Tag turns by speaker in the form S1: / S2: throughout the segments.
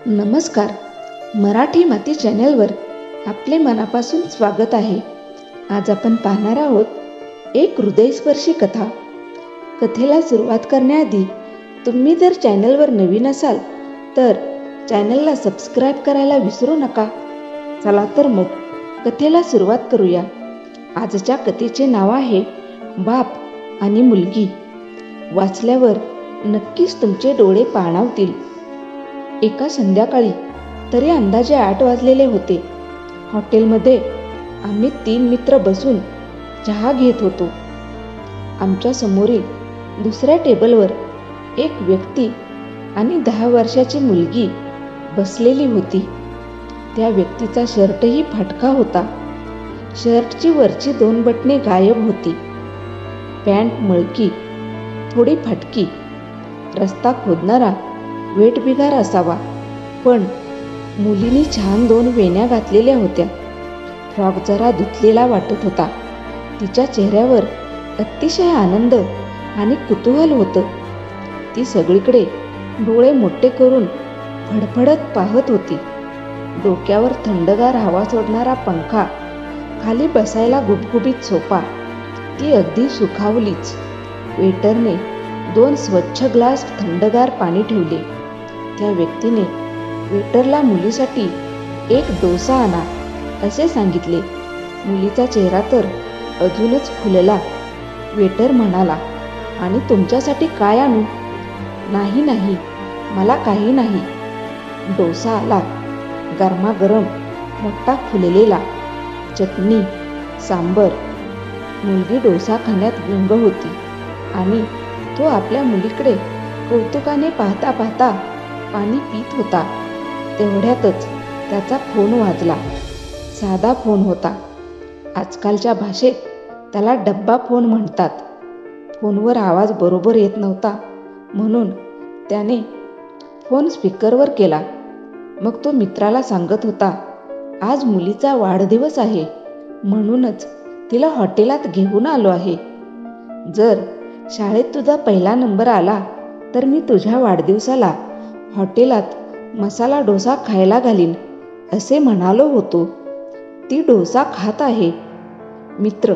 S1: नमस्कार. मराठी माती चॅनलवर आपले मनापासून स्वागत आहे. आज आपण पाहणार आहोत एक हृदयस्पर्शी कथा. कथेला सुरुवात करण्याआधी तुम्ही जर चॅनलवर नवीन असाल तर चॅनलला सबस्क्राईब करायला विसरू नका. चला तर मग कथेला सुरुवात करूया. आजच्या कथेचे नाव आहे बाप आणि मुलगी. वाचल्यावर नक्कीच तुमचे डोळे पाणावतील. एका संध्याकाळी, तरी अंदाजे 8 वाजलेले होते. हॉटेलमध्ये आम्ही 3 मित्र बसून चहा घेत होतो. आमच्या समोरील दुसऱ्या टेबलवर एक व्यक्ती आणि 10 वर्षाची मुलगी बसलेली होती. त्या व्यक्तीचा शर्टही फाटका होता. शर्टची वरची 2 बटणे गायब होती. पॅन्ट मळकी, थोडी फाटकी. रस्ता खोदणारा वेठबिगार असावा, पण मुलीने छान 2 वेण्या घातलेल्या होत्या. फ्रॉक जरा धुतलेला वाटत होता. तिच्या चेहऱ्यावर अतिशय आनंद आणि कुतूहल होतं. ती सगळीकडे डोळे मोठे करून फडफडत पाहत होती. डोक्यावर थंडगार हवा सोडणारा पंखा, खाली बसायला गुबगुबीत सोफा. ती अगदी सुखावलीच. वेटरने 2 स्वच्छ ग्लास थंडगार पाणी ठेवले. त्या व्यक्तीने वेटरला मुलीसाठी 1 डोसा आणा असे सांगितले. मुलीचा चेहरा तर अजूनच फुलला. वेटर म्हणाला, आणि तुमच्यासाठी काय आणू? नाही नाही, मला काही नाही. डोसा आला. गरमागरम, मोठा फुललेला. चटणी, सांबर. मुलगी डोसा खाण्यात गुंग होती आणि तो आपल्या मुलीकडे कौतुकाने पाहता पाहता पाणी पीत होता. तेवढ्यातच त्याचा फोन वाजला. साधा फोन होता. आजकालच्या भाषेत त्याला डब्बा फोन म्हणतात. फोनवर आवाज बरोबर येत नव्हता, म्हणून त्याने फोन स्पीकरवर केला. मग तो मित्राला सांगत होता, आज मुलीचा वाढदिवस आहे, म्हणूनच तिला हॉटेलात घेऊन आलो आहे. जर शाळेत तुझा पहिला नंबर आला तर मी तुझ्या वाढदिवसाला हॉटेलात मसाला डोसा खायला घालीन असे म्हणालो होतो. ती डोसा खात आहे. मित्र: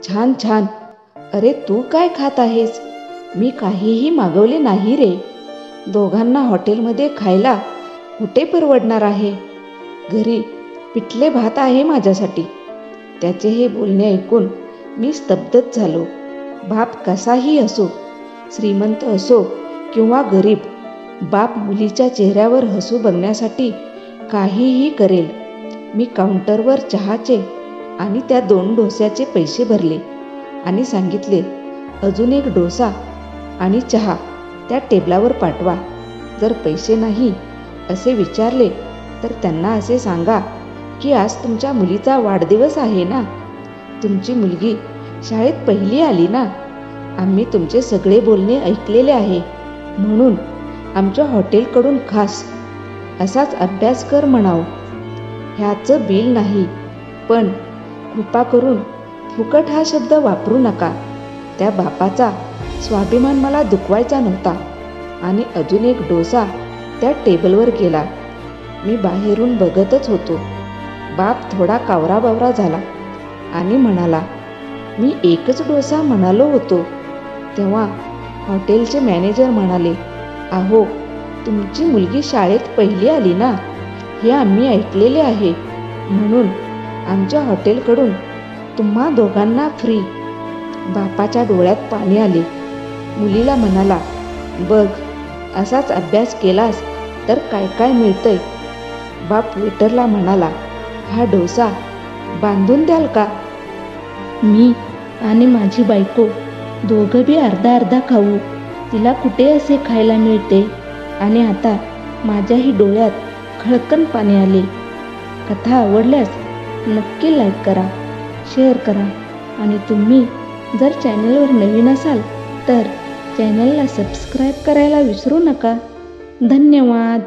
S1: छान छान. अरे तू काय खात आहेस? मी काहीही मागवले नाही रे. दोघांना हॉटेलमध्ये खायला कुठे परवडणार आहे? घरी पिठले भात आहे माझ्यासाठी. त्याचे हे बोलणे ऐकून मी स्तब्धच झालो. बाप कसाही असो, श्रीमंत असो किंवा गरीब, बाप मुलीच्या चेहऱ्यावर हसू बघण्यासाठी काहीही करेल. मी काउंटरवर चहाचे आणि त्या 2 डोस्याचे पैसे भरले आणि सांगितले, अजून 1 डोसा आणि चहा त्या टेबलावर पाठवा. जर पैसे नाही असे विचारले तर त्यांना असे सांगा की आज तुमच्या मुलीचा वाढदिवस आहे ना, तुमची मुलगी शाळेत पहिली आली ना, आम्ही तुमचे सगळे बोलणे ऐकलेले आहे, म्हणून आमच्या हॉटेलकडून खास असाच अभ्यास कर म्हणावं. ह्याचं बिल नाही, पण कृपा करून फुकट हा शब्द वापरू नका. त्या बापाचा स्वाभिमान मला दुखवायचा नव्हता. आणि अजून 1 डोसा त्या टेबलवर गेला. मी बाहेरून बघतच होतो. बाप थोडा कावराबावरा झाला आणि म्हणाला, मी 1च डोसा म्हणालो होतो. तेव्हा हॉटेलचे मॅनेजर म्हणाले, अहो, तुमची मुलगी शाळेत पहिली आली ना, हे आम्ही ऐकलेले आहे, म्हणून आमच्या हॉटेलकडून तुम्हा दोघांना फ्री. बापाच्या डोळ्यात पाणी आले. मुलीला म्हणाला, बघ, असाच अभ्यास केलास तर काय काय मिळतंय. बाप वेटरला म्हणाला, हा डोसा बांधून द्याल का? मी आणि माझी बायको दोघं बी अर्धा अर्धा खाऊ. तिला कुठे असे खायला मिळते. आणि आता माझ्याही डोळ्यात खळकन पाणी आले. कथा आवडल्यास नक्की लाईक करा, शेअर करा आणि तुम्ही जर चॅनलवर नवीन असाल तर चॅनलला सबस्क्राईब करायला विसरू नका. धन्यवाद.